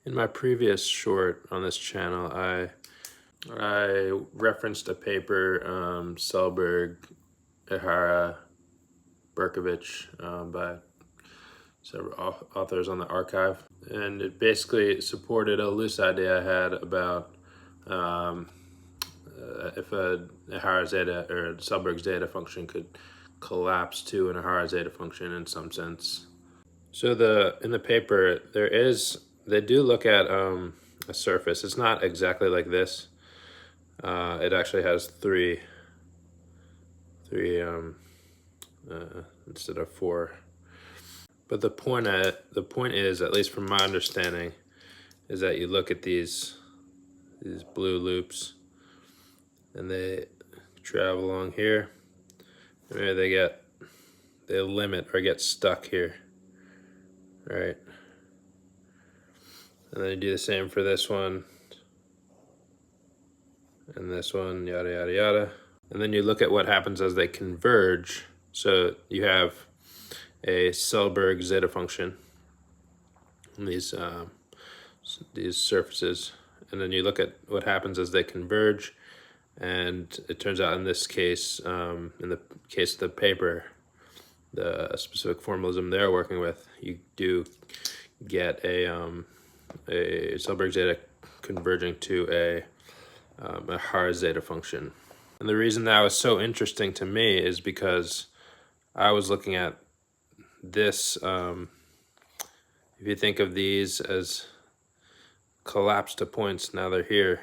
In my previous short on this channel, I referenced a paper, Selberg, Ihara, Berkovich, by several authors on the arxiv, and it basically supported a loose idea I had about if a Ihara zeta or Selberg zeta function could collapse to an Ihara zeta function in some sense. So in the paper they do look at a surface. It's not exactly like this. It actually has three instead of four. But the point is, at least from my understanding, is that you look at these blue loops, and they travel along here. And maybe they limit or get stuck here, right? And then you do the same for this one, and this one, yada, yada, yada. And then you look at what happens as they converge. So you have a Selberg zeta function in these surfaces. And then you look at what happens as they converge. And it turns out in this case, in the case of the paper, the specific formalism they're working with, you do get a Selberg zeta converging to a Ihara zeta function. And the reason that was so interesting to me is because I was looking at this, if you think of these as collapsed to points, now they're here.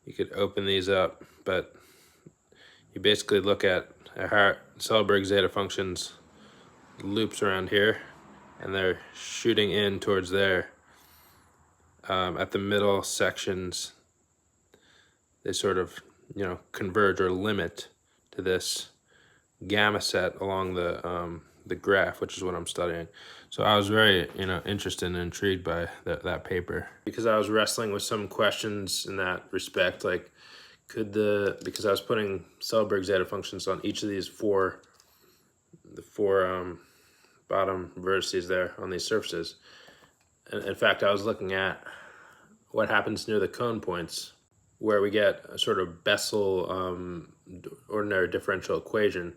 You could open these up, but you basically look at Selberg zeta functions loops around here, and they're shooting in towards there. At the middle sections, they sort of, converge or limit to this gamma set along the graph, which is what I'm studying. So I was very, interested and intrigued by that paper, because I was wrestling with some questions in that respect, like because I was putting Selberg zeta functions on each of these four bottom vertices there on these surfaces. And in fact, I was looking at what happens near the cone points, where we get a sort of Bessel ordinary differential equation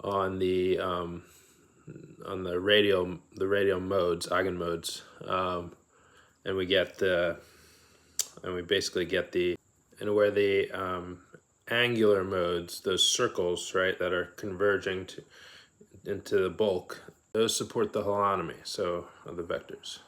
on the radial modes, eigenmodes, and we basically get where the angular modes, those circles, right, that are converging into the bulk, those support the holonomy, so of the vectors.